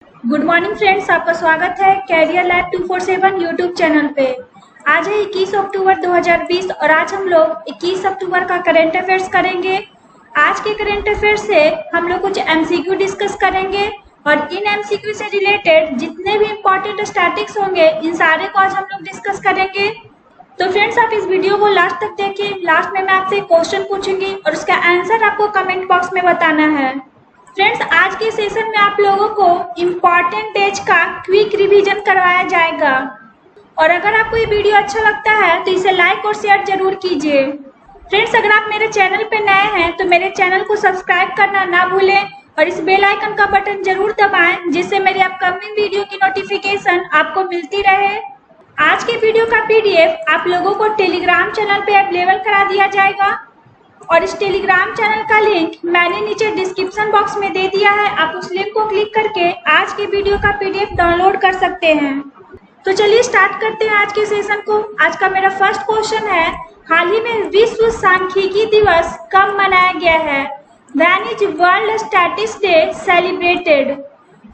Good morning friends, आपका स्वागत है कैरियर लैब 247 यूट्यूब चैनल पे। आज है 21 अक्टूबर 2020 और आज हम लोग 21 अक्टूबर का करंट अफेयर्स करेंगे। आज के करंट अफेयर्स से हम लोग कुछ एमसीक्यू डिस्कस करेंगे और इन एमसीक्यू से रिलेटेड जितने भी इम्पोर्टेंट स्टैटिक्स होंगे इन सारे को आज हम लोग डिस्कस करेंगे। तो फ्रेंड्स, आप इस वीडियो को लास्ट तक देखिए। लास्ट में मैं आपसे क्वेश्चन पूछूंगी और उसका आंसर आपको कमेंट बॉक्स में बताना है। फ्रेंड्स, आज के सेशन में आप लोगों को इम्पॉर्टेंट डेज का क्विक रिवीजन करवाया जाएगा और अगर आपको ये वीडियो अच्छा लगता है तो इसे लाइक और शेयर जरूर कीजिए। फ्रेंड्स, अगर आप मेरे चैनल पे नए हैं तो मेरे चैनल को सब्सक्राइब करना ना भूलें और इस बेल आइकन का बटन जरूर दबाएं जिससे मेरी अपकमिंग वीडियो की नोटिफिकेशन आपको मिलती रहे। आज के वीडियो का पीडीएफ आप लोगों को टेलीग्राम चैनल पे अवेलेबल करा दिया जाएगा और इस टेलीग्राम चैनल का लिंक मैंने नीचे डिस्क्रिप्शन बॉक्स में दे दिया है। आप उस लिंक को क्लिक करके आज के वीडियो का पीडीएफ डाउनलोड कर सकते हैं। तो चलिए स्टार्ट करते हैं आज के सेशन को। आज का मेरा फर्स्ट क्वेश्चन है, हाल ही में विश्व सांख्यिकी दिवस कब मनाया गया है? When is world statistics day celebrated?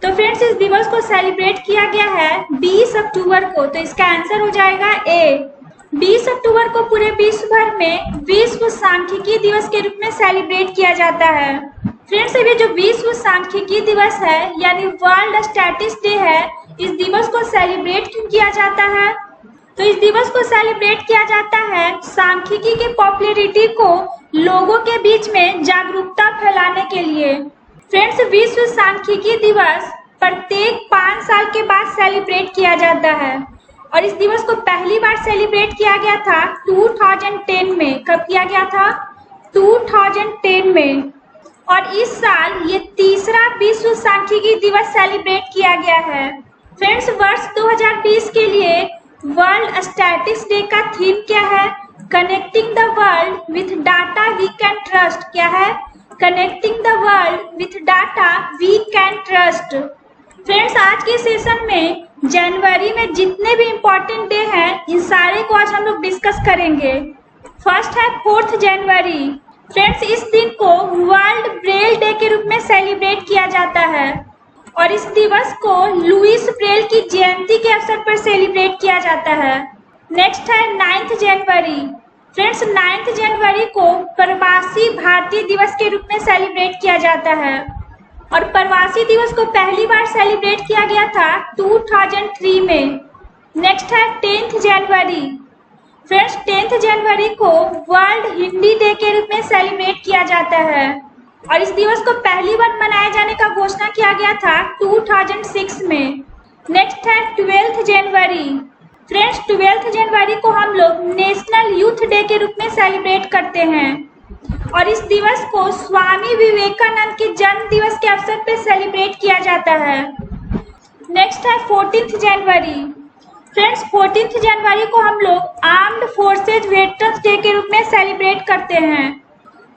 तो फ्रेंड्स, इस दिवस को सेलिब्रेट किया गया है 20 अक्टूबर को। तो इसका आंसर हो जाएगा ए। 20 अक्टूबर को पूरे विश्व भर में विश्व सांख्यिकी दिवस के रूप में सेलिब्रेट किया जाता है। फ्रेंड्स, अभी जो विश्व सांख्यिकी दिवस है यानी वर्ल्ड स्टैटिस्टिक्स डे है, इस दिवस को सेलिब्रेट क्यों किया जाता है? तो इस दिवस को सेलिब्रेट किया जाता है सांख्यिकी की पॉपुलैरिटी को लोगों के बीच में जागरूकता फैलाने के लिए। फ्रेंड्स, विश्व सांख्यिकी दिवस प्रत्येक 5 साल के बाद सेलिब्रेट किया जाता है और इस दिवस को पहली बार सेलिब्रेट किया गया था 2010 में। कब किया गया था? 2010 में। और इस साल ये तीसरा विश्व सांख्यिकी दिवस सेलिब्रेट किया गया है। फ्रेंड्स, वर्ष 2020 के लिए वर्ल्ड स्टैटिस्टिक्स डे का थीम क्या है? Connecting the world with data we can trust. क्या है? Connecting the world with data we can trust. Friends, आज के सेशन में जनवरी में जितने भी इम्पोर्टेंट डे हैं इन सारे को आज हम लोग डिस्कस करेंगे। फर्स्ट है 4 जनवरी। फ्रेंड्स, इस दिन को वर्ल्ड ब्रेल डे के रूप में सेलिब्रेट किया जाता है और इस दिवस को लुइस ब्रेल की जयंती के अवसर पर सेलिब्रेट किया जाता है। नेक्स्ट है 9 जनवरी। फ्रेंड्स, 9 जनवरी को प्रवासी भारतीय दिवस के रूप में सेलिब्रेट किया जाता है और प्रवासी दिवस को पहली बार सेलिब्रेट किया गया था 2003 में। नेक्स्ट है 10 जनवरी। फ्रेंड्स, 10 जनवरी को वर्ल्ड हिंदी डे के रूप में सेलिब्रेट किया जाता है और इस दिवस को पहली बार मनाए जाने का घोषणा किया गया था 2006 में। नेक्स्ट है 12 जनवरी। फ्रेंड्स, 12 जनवरी को हम लोग नेशनल यूथ डे के रूप में सेलिब्रेट करते हैं और इस दिवस को स्वामी विवेकानंद के जन्म दिवस के अवसर पर सेलिब्रेट किया जाता है। नेक्स्ट है 14 जनवरी। फ्रेंड्स, 14 जनवरी को हम लोग आर्म्ड फोर्सेज वेटरन्स डे के रूप में सेलिब्रेट करते हैं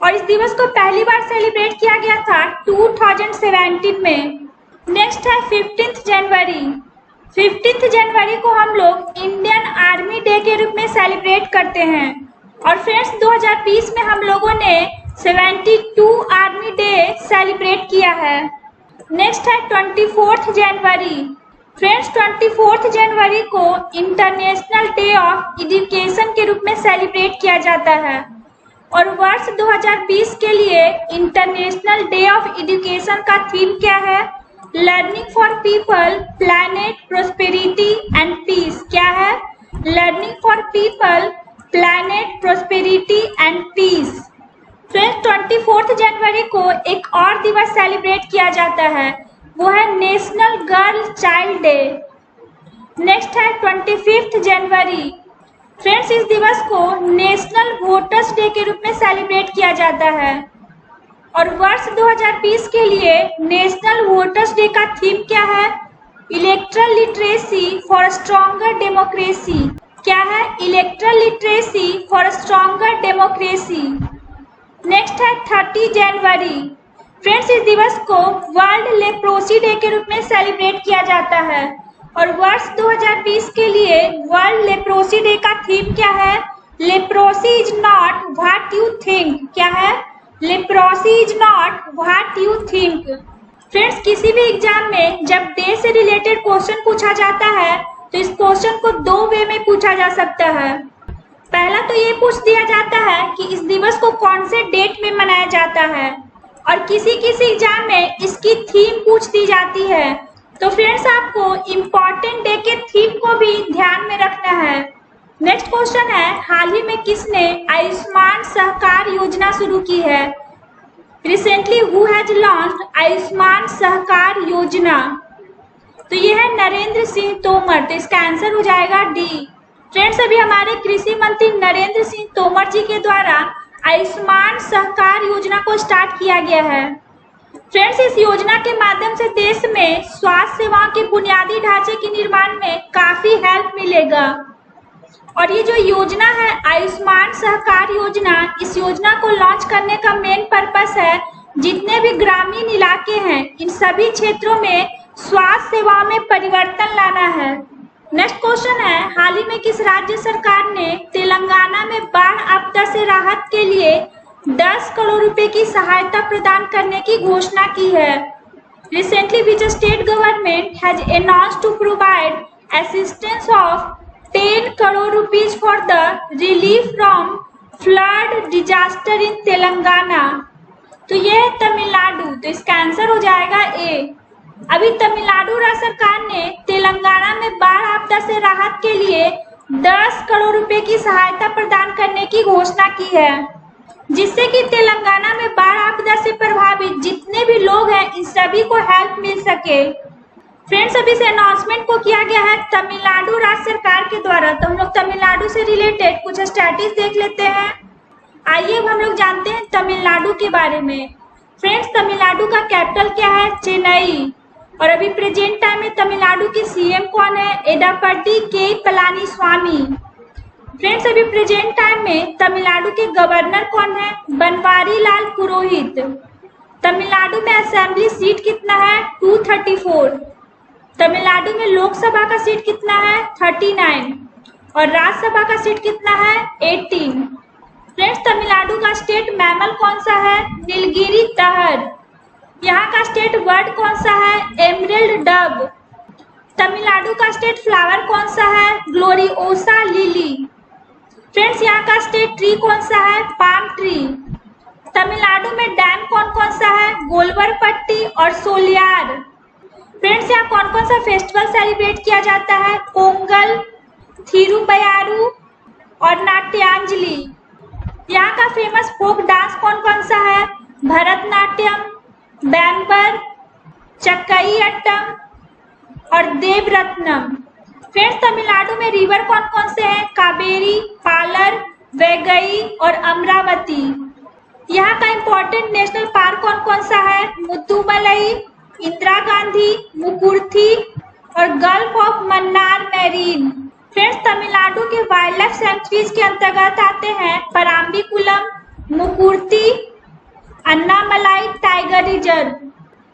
और इस दिवस को पहली बार सेलिब्रेट किया गया था 2017 में। नेक्स्ट है 15 जनवरी। 15 जनवरी को हम लोग इंडियन आर्मी डे के रूप में सेलिब्रेट करते हैं और फ्रेंड्स, 2020 में हम लोगों ने 72 आर्मी डे सेलिब्रेट किया है। नेक्स्ट है 24 जनवरी। फ्रेंड्स, 24 जनवरी को इंटरनेशनल डे ऑफ एजुकेशन के रूप में सेलिब्रेट किया जाता है और वर्ष 2020 के लिए इंटरनेशनल डे ऑफ एजुकेशन का थीम क्या है? Learning for people, planet, prosperity and peace. क्या है? Learning for people, planet, prosperity and peace. Friends, 24 जनवरी को एक और दिवस सेलिब्रेट किया जाता है, वो है national girl child day. Next है 25 जनवरी। फ्रेंड्स, इस दिवस को नेशनल वोटर्स डे के रूप में सेलिब्रेट किया जाता है और वर्ष 2020 के लिए नेशनल वोटर्स डे का थीम क्या है? Electoral literacy for stronger democracy. क्या है? Electoral literacy for stronger democracy. Next है 30 जनवरी। फ्रेंड्स, इस दिवस को वर्ल्ड लेप्रोसी डे के रूप में सेलिब्रेट किया जाता है और वर्ष 2020 के लिए वर्ल्ड लेप्रोसी डे का थीम क्या है? Leprosy is not what you think. क्या है? Leprosy is not what you think. Friends, किसी भी एग्जाम में जब देश से रिलेटेड क्वेश्चन पूछा जाता है तो इस क्वेश्चन को दो वे में पूछा जा सकता है। पहला तो ये पूछ दिया जाता है कि इस दिवस को कौन से डेट में मनाया जाता है, और किसी किसी एग्जाम में इसकी थीम पूछ दी जाती है। तो फ्रेंड्स, आपको इम्पोर्टेंट डे के थीम को भी ध्यान में रखना है। नेक्स्ट क्वेश्चन है, हाल ही में किसने आयुष्मान सहकार योजना शुरू की है? Recently who has launched Ayushman Sahakar Yojana? तो ये है नरेंद्र सिंह तोमर। तो इसका आंसर हो जाएगा डी। फ्रेंड्स, अभी हमारे कृषि मंत्री नरेंद्र सिंह तोमर जी के द्वारा आयुष्मान सहकार योजना को स्टार्ट किया गया है। फ्रेंड्स, इस योजना के माध्यम से देश में स्वास्थ्य सेवाओं के बुनियादी ढांचे के निर्माण में काफी हेल्प मिलेगा। और ये जो योजना है आयुष्मान सहकार योजना, इस योजना को लॉन्च करने का मेन पर्पस है जितने भी ग्रामीण इलाके हैं इन सभी क्षेत्रों में स्वास्थ्य सेवाओं में परिवर्तन लाना है। नेक्स्ट क्वेश्चन है, हाल ही में किस राज्य सरकार ने तेलंगाना में बाढ़ आपदा से राहत के लिए 10 करोड़ रुपए की सहायता प्रदान करने की घोषणा की है? Recently which state government has announced to provide assistance of 10 crore rupees for the relief from flood disaster in Telangana? तो ये है तमिलनाडु। तो इसका आंसर हो जाएगा ए। अभी तमिलनाडु राज्य सरकार ने तेलंगाना में बाढ़ आपदा से राहत के लिए 10 करोड़ रुपए की सहायता प्रदान करने की घोषणा की है, जिससे कि तेलंगाना में बाढ़ आपदा से प्रभावित जितने भी लोग हैं इन सभी को हेल्प मिल सके। फ्रेंड्स, अभी इस अनाउंसमेंट को किया गया है तमिलनाडु राज्य सरकार के द्वारा। तो हम लोग तमिलनाडु से रिलेटेड कुछ स्टैटिस देख लेते हैं। आइए अब हम लोग जानते हैं तमिलनाडु के बारे में। फ्रेंड्स, तमिलनाडु का कैपिटल क्या है? चेन्नई। और अभी प्रेजेंट टाइम में तमिलनाडु के सीएम कौन है? एडापट्टी के पलानीस्वामी। फ्रेंड्स, अभी प्रेजेंट टाइम में तमिलनाडु के गवर्नर कौन है? बनवारी लाल पुरोहित। तमिलनाडु में असेंबली सीट कितना है? 234। तमिलनाडु में लोकसभा का सीट कितना है? 39। और राज्यसभा का सीट कितना है? 18। फ्रेंड्स, तमिलनाडु का स्टेट मैमल कौन सा है? नीलगिरी तहर। यहाँ का स्टेट बर्ड कौन सा है? Emerald dub. तमिलनाडु का स्टेट फ्लावर कौन सा है? Gloriosa lily. फ्रेंड्स, यहाँ का स्टेट ट्री कौन सा है? Palm tree. तमिलनाडु में डैम कौन कौन सा है? गोलवरपट्टी और सोलियार। फ्रेंड्स, यहाँ कौन कौन सा फेस्टिवल सेलिब्रेट किया जाता है? पोंगल, थिरुबयारू और नाट्यांजलि। यहाँ का फेमस फोक डांस कौन कौन सा है? भरतनाट्यम, बैंबर, चक्कईयट्टम और देवरत्नम। फ्रेंड्स, तमिलनाडु में रिवर कौन कौन से हैं? कावेरी, पालर, वैगई और अमरावती। यहाँ का इम्पोर्टेंट नेशनल पार्क कौन कौन सा है? मुत्तुमलई, इंदिरा गांधी, मुकुर्थी और gulf of Mannar marine. Friends, Tamil Nadu के वाइल्ड लाइफ सेंचुरीज के अंतर्गत आते हैं Parambikulam, Mukurthi, Annamalai tiger reserve.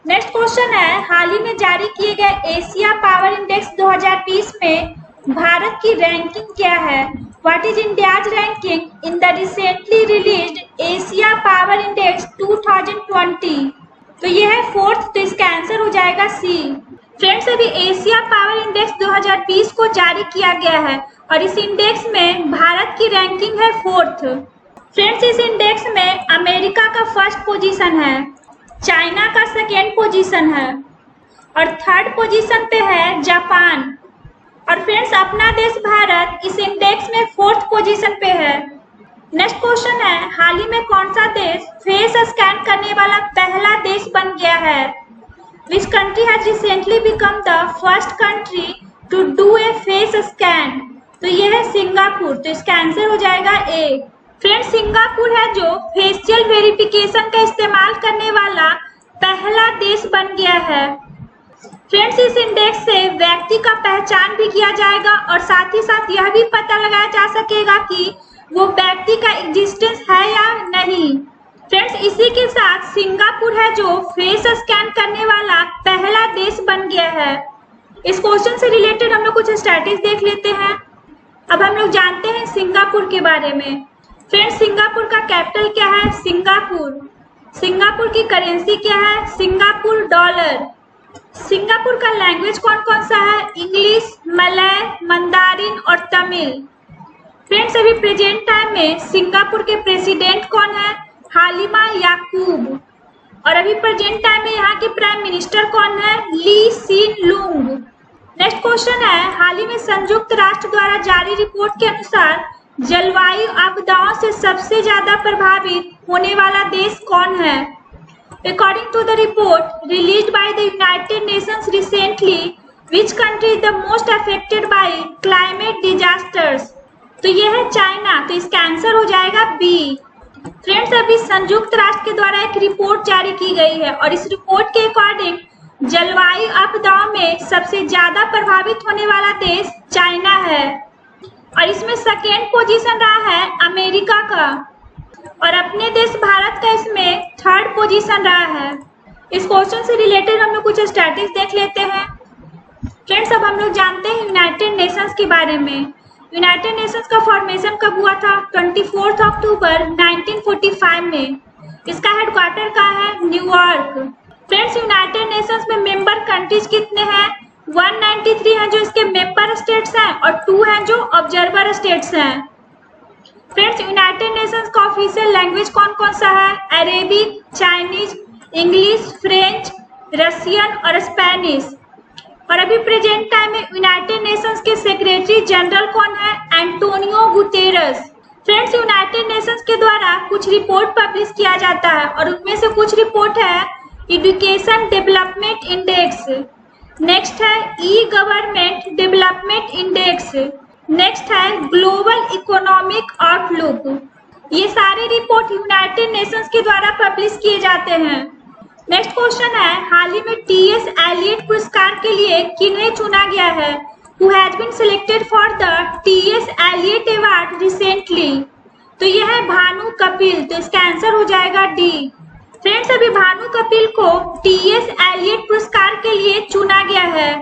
Next question है, हाल ही में जारी किए गए एशिया पावर इंडेक्स 2020 में भारत की रैंकिंग क्या है? What is India's ranking in the recently released Asia power index 2020? तो ये है 4th। तो इसका आंसर हो जाएगा सी। फ्रेंड्स, अभी एशिया पावर इंडेक्स 2020 को जारी किया गया है और इस इंडेक्स में भारत की रैंकिंग है 4th। फ्रेंड्स, इस इंडेक्स में अमेरिका का 1st पोजीशन है, चाइना का 2nd पोजीशन है और 3rd पोजीशन पे है जापान। और फ्रेंड्स, अपना देश भारत इस इंडेक्स में 4th पोजीशन पे है। नेक्स्ट क्वेश्चन है, हाल ही में कौन सा देश फेस स्कैन करने वाला पहला देश बन गया है? Which country has recently become the first country to do a face scan? तो ये है सिंगापुर। तो इसका आंसर हो जाएगा ए। फ्रेंड्स, सिंगापुर है जो फेशियल वेरिफिकेशन का इस्तेमाल करने वाला पहला देश बन गया है। फ्रेंड्स, इस इंडेक्स से व्यक्ति का पहचान भी किया जाएगा और साथ ही साथ यह भी पता लगाया जा सकेगा कि वो व्यक्ति का एग्जिस्टेंस है या नहीं। फ्रेंड्स, इसी के साथ सिंगापुर है जो फेस स्कैन करने वाला पहला देश बन गया है। इस क्वेश्चन से रिलेटेड हम लोग कुछ स्टैटिस देख लेते हैं। अब हम लोग जानते हैं सिंगापुर के बारे में। फ्रेंड्स, सिंगापुर का कैपिटल क्या है? सिंगापुर। सिंगापुर की करेंसी क्या है? Singapore dollar. सिंगापुर का लैंग्वेज कौन कौन सा है? इंग्लिश, मलय, मंदारिन और तमिल। फ्रेंड्स, अभी प्रेजेंट टाइम में सिंगापुर के प्रेसिडेंट कौन है? हालिमा याकूब। और अभी प्रेजेंट टाइम में यहाँ के प्राइम मिनिस्टर कौन है? ली सीन लुंग। नेक्स्ट क्वेश्चन है, हाल ही में संयुक्त राष्ट्र द्वारा जारी रिपोर्ट के अनुसार जलवायु आपदाओं से सबसे ज्यादा प्रभावित होने वाला देश कौन है? According to the report released by the United Nations recently, which country is the most affected by climate disasters? तो यह है चाइना, तो इसका आंसर हो जाएगा बी। फ्रेंड्स, अभी संयुक्त राष्ट्र के द्वारा एक रिपोर्ट जारी की गई है और इस रिपोर्ट के अकॉर्डिंग जलवायु आपदाओं में सबसे ज्यादा प्रभावित होने वाला देश चाइना है और इसमें सेकेंड पोजीशन रहा है अमेरिका का और अपने देश भारत का इसमें थर्ड पोजीशन रहा है। इस क्वेश्चन से रिलेटेड हम लोग कुछ स्टैटिस्टिक्स देख लेते हैं। फ्रेंड्स, अब हम लोग जानते हैं यूनाइटेड नेशंस के बारे में। यूनाइटेड नेशंस का फॉर्मेशन कब हुआ था? 24 अक्टूबर 1945 में। इसका हेडक्वार्टर कहाँ है? न्यूयॉर्क। फ्रेंड्स, यूनाइटेड नेशंस में मेंबर कंट्रीज कितने हैं? 193 हैं जो इसके मेंबर स्टेट्स हैं और 2 हैं जो ऑब्जर्वर स्टेट्स हैं। फ्रेंड्स, यूनाइटेड नेशंस का ऑफिशियल लैंग्वेज कौन कौन सा है? Arabic, Chinese, English, French, Russian और स्पेनिश। और अभी प्रेजेंट टाइम में यूनाइटेड नेशंस के सेक्रेटरी जनरल कौन है? Antonio Guterres. Friends, United Nations के द्वारा कुछ रिपोर्ट पब्लिश किया जाता है और उनमें से कुछ रिपोर्ट है एजुकेशन डेवलपमेंट इंडेक्स, नेक्स्ट है ई गवर्नमेंट डेवलपमेंट इंडेक्स, नेक्स्ट है ग्लोबल इकोनॉमिक आउटलुक। ये सारे रिपोर्ट यूनाइटेड नेशंस के द्वारा पब्लिश किए जाते हैं। नेक्स्ट क्वेश्चन है, हाल ही में टी.एस. एलियट पुरस्कार के लिए किन्हें चुना गया है? Who has been selected for the T.S. Eliot Award recently? तो यह है भानु कपिल, तो इसका आंसर हो जाएगा डी। फ्रेंड्स, अभी भानु कपिल को टी.एस. एलियट पुरस्कार के लिए चुना गया है।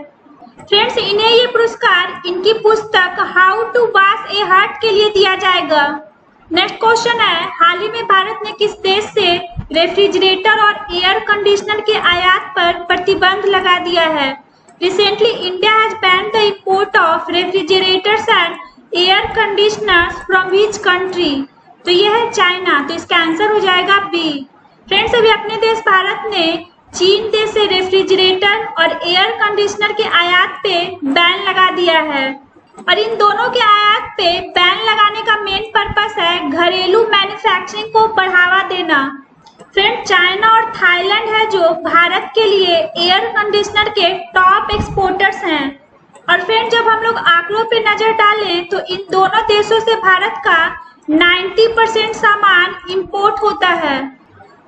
फ्रेंड्स, इन्हें ये पुरस्कार इनकी पुस्तक how to wash a heart के लिए दिया जाएगा। नेक्स्ट क्वेश्चन है, हाल ही में भारत ने किस देश से रेफ्रिजरेटर और एयर कंडीशनर के आयात पर प्रतिबंध लगा दिया है? Recently India has banned the import of refrigerators and air conditioners from which country? तो यह है चाइना, तो इसका आंसर हो जाएगा बी। फ्रेंड्स, अभी अपने देश भारत ने चीन देश से रेफ्रिजरेटर और एयर कंडीशनर के आयात पे बैन लगा दिया है और इन दोनों के आयात पे बैन लगाने का मेन पर्पस है घरेलू मैन्युफैक्चरिंग को बढ़ावा देना। फ्रेंड, चाइना और थाईलैंड है जो भारत के लिए एयर कंडीशनर के टॉप एक्सपोर्टर्स हैं। और फ्रेंड, जब हम लोग आंकड़ों पे नजर डालें तो इन दोनों देशों से भारत का 90% सामान इंपोर्ट होता है।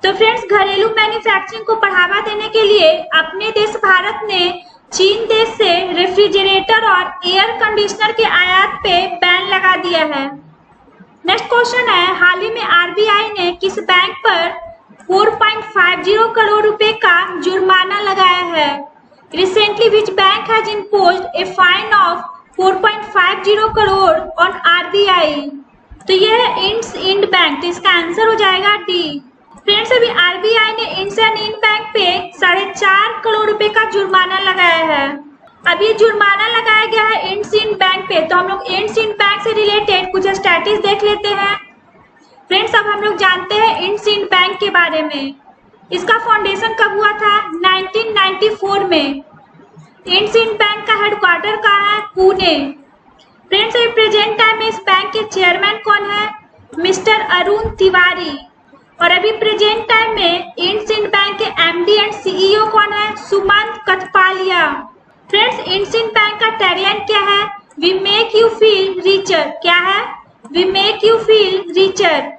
तो फ्रेंड्स, घरेलू मैन्युफैक्चरिंग को बढ़ावा देने के लिए अपने देश भारत ने चीन देश से रेफ्रिजरेटर और एयर कंडीशनर के आयात पे बैन लगा दिया है। नेक्स्ट क्वेश्चन है, हाल ही में आरबीआई ने किस बैंक पर 4.50 करोड़ रुपए का जुर्माना लगाया है? Recently which bank has imposed a fine of 4.50 crore on RBI? तो यह है इंड बैंक, तो इसका आंसर हो जाएगा डी। फ्रेंड्स, अभी आरबीआई ने इंड बैंक पे 4.5 करोड़ रुपए का जुर्माना लगाया है। अब ये जुर्माना लगाया गया है इंड बैंक पे, तो हम लोग इंड बैंक से रिलेटेड कुछ स्टैटिस्टिक्स देख लेते हैं। फ्रेंड्स, अब हम लोग जानते हैं इंड बैंक के बारे में। इसका फाउंडेशन कब हुआ था? 1994 में। इंड बैंक का हेडक्वार्टर कहाँ है? पुणे। फ्रेंड्स, अभी प्रेजेंट टाइम में इस बैंक के चेयरमैन कौन है? मिस्टर अरुण तिवारी। और अभी प्रेजेंट टाइम में इंड बैंक के एमडी एंड सीईओ कौन है? Sumant Kathpalia. Friends, Ind bank का टैगलाइन क्या है? We make you feel richer. क्या है? We make you feel richer.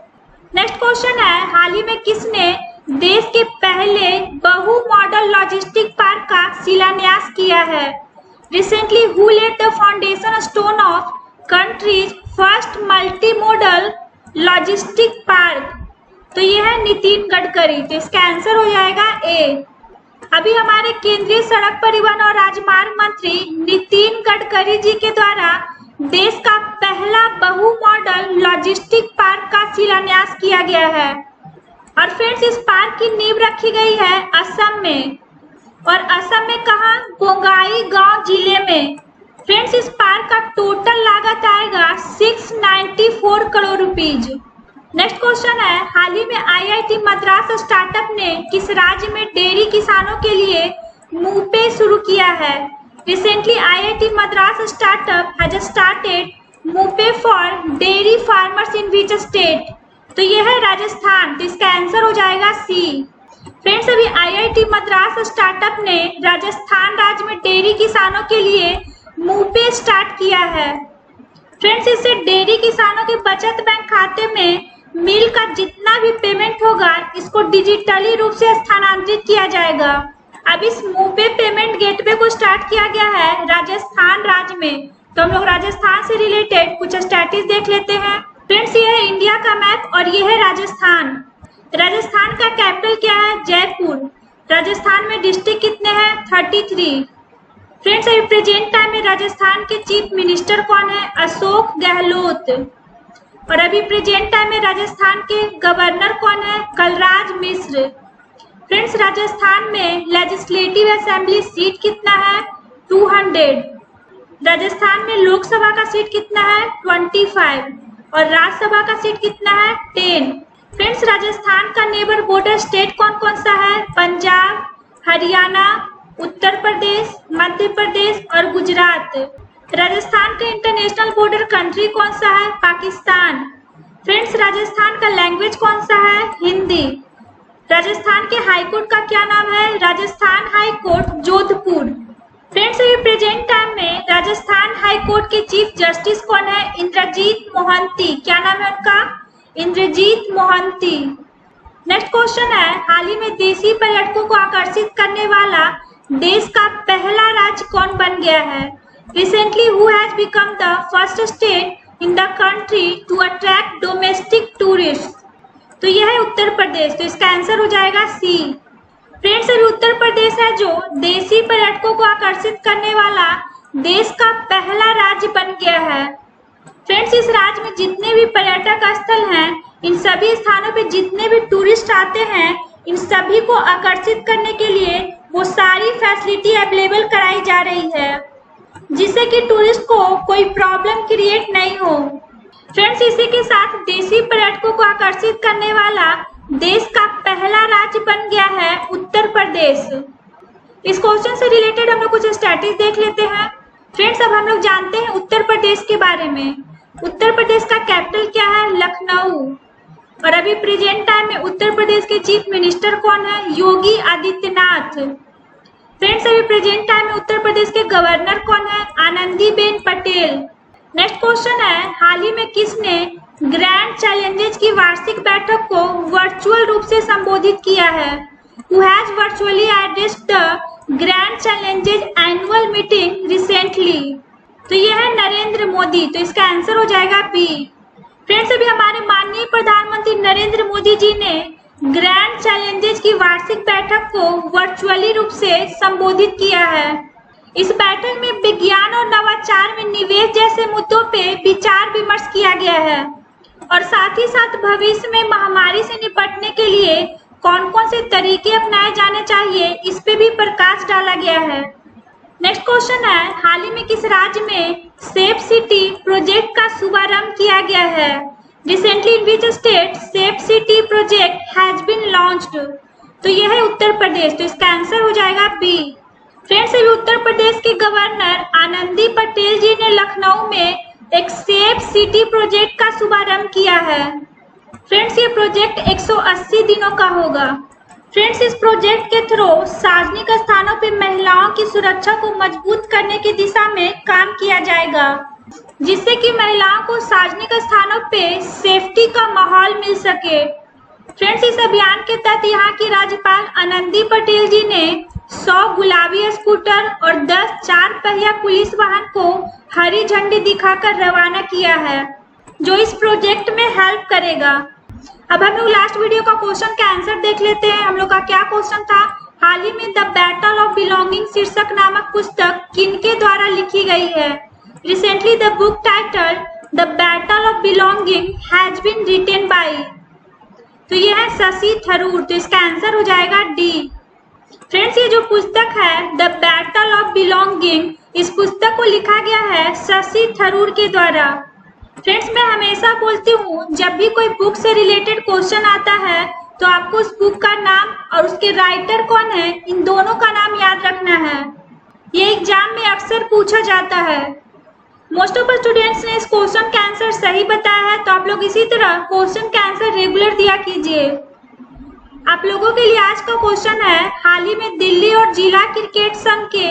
Next question है, हाल ही में किसने देश के पहले बहु मॉडल लॉजिस्टिक पार्क का शिलान्यास किया है? Recently who laid the foundation stone of country's first multi modal logistic park? तो यह है नितिन गडकरी, तो इसका आंसर हो जाएगा ए। अभी हमारे केंद्रीय सड़क परिवहन और राजमार्ग मंत्री नितिन गडकरी जी के द्वारा देश का पहला बहु मॉडल लॉजिस्टिक पार्क का शिलान्यास किया गया है। और फ्रेंड्स इस पार्क की नींव रखी गई है असम में, और असम में कहाँ? बोंगाईगांव जिले में। फ्रेंड्स इस पार्क का टोटल लागत आएगा 694 करोड़ रुपीज। नेक्स्ट क्वेश्चन है, हाल ही में आईआईटी मद्रास स्टार्टअप ने किस राज्य में डेयरी किसानों के लिए मूपे शुरू किया है? Recently IIT Madras startup has started Moopay for dairy farmers in which state? तो यह है राजस्थान, तो इसका आंसर हो जाएगा सी। फ्रेंड्स अभी आईआईटी मद्रास स्टार्टअप ने राजस्थान राज्य में डेयरी किसानों के लिए मूपे स्टार्ट किया है। फ्रेंड्स इससे डेयरी किसानों के बचत बैंक खाते में मिल का जितना भी पेमेंट होगा इसको डिजिटली रूप से स्थानांतरित किया जाएगा। अब इस मूपे पेमेंट गेटवे को स्टार्ट किया गया है राजस्थान राज्य में। तो हम लोग राजस्थान से रिलेटेड कुछ स्टैटिस देख लेते हैं। फ्रेंड्स ये है इंडिया का मैप और ये है राजस्थान। राजस्थान का कैपिटल क्या है? जयपुर। राजस्थान में डिस्ट्रिक्ट कितने हैं? 33। फ्रेंड्स अभी प्रेजेंट टाइम में राजस्थान के चीफ मिनिस्टर कौन है? अशोक गहलोत। और अभी प्रेजेंट टाइम में राजस्थान के गवर्नर कौन है? कलराज मिश्र। फ्रेंड्स राजस्थान में लेजिस्लेटिव असेंबली सीट कितना है? 200। राजस्थान में लोकसभा का सीट कितना है? 25 और राज्यसभा का सीट कितना है? 10। फ्रेंड्स राजस्थान का नेबर बॉर्डर स्टेट कौन कौन सा है? पंजाब, हरियाणा, उत्तर प्रदेश, मध्य प्रदेश और गुजरात। राजस्थान का इंटरनेशनल बॉर्डर कंट्री कौन सा है? पाकिस्तान। फ्रेंड्स राजस्थान का लैंग्वेज कौन सा है? हिंदी। राजस्थान के हाईकोर्ट का क्या नाम है? Rajasthan high court Jodhpur. Friends अभी प्रेजेंट टाइम में राजस्थान हाई कोर्ट के चीफ जस्टिस कौन है? इंद्रजीत मोहंती। क्या नाम है उनका? इंद्रजीत मोहंती। नेक्स्ट क्वेश्चन है, हाल ही में देशी पर्यटकों को आकर्षित करने वाला देश का पहला राज्य कौन बन गया है? Recently who has become the first state in the country to attract domestic tourist? तो यह है उत्तर प्रदेश, तो इसका आंसर हो जाएगा सी। फ्रेंड्स अभी उत्तर प्रदेश है जो देशी पर्यटकों को आकर्षित करने वाला देश का पहला राज्य बन गया है। फ्रेंड्स इस राज्य में जितने भी पर्यटक स्थल हैं, इन सभी स्थानों पे जितने भी टूरिस्ट आते हैं, इन सभी को आकर्षित करने के लिए वो सारी फैसिलिटी अवेलेबल कराई जा रही है, जिससे कि टूरिस्ट को कोई प्रॉब्लम क्रिएट नहीं हो। फ्रेंड्स इसी के साथ देशी पर्यटकों को आकर्षित करने वाला देश का पहला राज्य बन गया है उत्तर प्रदेश। इस क्वेश्चन से रिलेटेड हम लोग कुछ स्टैटिस देख लेते हैं। फ्रेंड्स अब हम लोग जानते हैं उत्तर प्रदेश के बारे में। उत्तर प्रदेश का कैपिटल क्या है? लखनऊ। और अभी प्रेजेंट टाइम में उत्तर प्रदेश के चीफ मिनिस्टर कौन है? योगी आदित्यनाथ। फ्रेंड्स अभी प्रेजेंट टाइम में उत्तर प्रदेश के गवर्नर कौन है? आनंदीबेन पटेल। नेक्स्ट क्वेश्चन है, हाल ही में किसने ग्रैंड चैलेंजेस की वार्षिक बैठक को वर्चुअल रूप से संबोधित किया है? Who has virtually addressed the Grand Challenges Annual Meeting recently? तो यह है नरेंद्र मोदी, तो इसका आंसर हो जाएगा बी। फ्रेंड्स अभी हमारे माननीय प्रधानमंत्री नरेंद्र मोदी जी ने ग्रैंड चैलेंजेस की वार्षिक बैठक को वर्चुअली रूप से संबोधित किया है। इस बैठक में विज्ञान और नवाचार में निवेश जैसे मुद्दों पे विचार विमर्श किया गया है और साथ ही साथ भविष्य में महामारी से निपटने के लिए कौन कौन से तरीके अपनाए जाने चाहिए, इस पे भी प्रकाश डाला गया है। नेक्स्ट क्वेश्चन है, हाल ही में किस राज्य में सेफ सिटी प्रोजेक्ट का शुभारंभ किया गया है? Recently in which state safe city project has been launched? तो यह है उत्तर प्रदेश, तो इसका आंसर हो जाएगा बी। फ्रेंड्स अभी उत्तर प्रदेश के गवर्नर आनंदी पटेल जी ने लखनऊ में एक सेफ सिटी प्रोजेक्ट का शुभारंभ किया है। फ्रेंड्स ये प्रोजेक्ट 180 दिनों का होगा। फ्रेंड्स इस प्रोजेक्ट के थ्रू सार्वजनिक स्थानों पर महिलाओं की सुरक्षा को मजबूत करने की दिशा में काम किया जाएगा, जिससे कि महिलाओं को सार्वजनिक स्थानों पे सेफ्टी का माहौल मिल सके। फ्रेंड्स इस अभियान के तहत यहाँ की राज्यपाल आनंदी पटेल जी ने 100 गुलाबी स्कूटर और 10 4 पहिया पुलिस वाहन को हरी झंडी दिखाकर रवाना किया है, जो इस प्रोजेक्ट में हेल्प करेगा। अब हम लोग लास्ट वीडियो का क्वेश्चन का आंसर देख लेते हैं। हम लोग का क्या क्वेश्चन था? हाल ही में द बैटल ऑफ बिलोंगिंग शीर्षक नामक पुस्तक किनके द्वारा लिखी गई है? Recently the book title the battle of belonging has been written by. तो ये है शशि थरूर, तो इसका आंसर हो जाएगा डी। फ्रेंड्स, ये जो पुस्तक है द बैटल ऑफ बिलोंगिंग, इस पुस्तक को लिखा गया है शशि थरूर के द्वारा। फ्रेंड्स, मैं हमेशा बोलती हूँ जब भी कोई बुक से रिलेटेड क्वेश्चन आता है तो आपको उस बुक का नाम और उसके राइटर कौन है, इन दोनों का नाम याद रखना है। ये एग्जाम में अक्सर पूछा जाता है। मोस्ट ऑफ स्टूडेंट्स ने इस क्वेश्चन का आंसर सही बताया है, तो आप लोग इसी तरह क्वेश्चन का आंसर रेगुलर दिया कीजिए। आप लोगों के लिए आज का क्वेश्चन है, हाल ही में दिल्ली और जिला क्रिकेट संघ के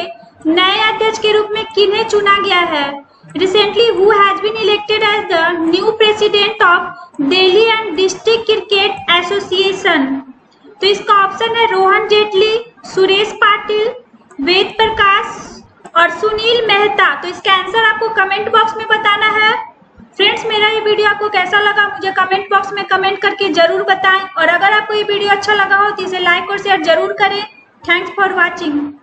नए अध्यक्ष के रूप में किन्हें चुना गया है? Recently who has been elected as the new president of Delhi and district cricket association? तो इसका ऑप्शन है रोहन जेटली, सुरेश पाटिल, वेद प्रकाश और सुनील मेहता। तो इसका आंसर आपको कमेंट बॉक्स में बताना है। फ्रेंड्स, मेरा ये वीडियो आपको कैसा लगा मुझे कमेंट बॉक्स में कमेंट करके जरूर बताएं, और अगर आपको ये वीडियो अच्छा लगा हो तो इसे लाइक और शेयर जरूर करें। Thanks for watching.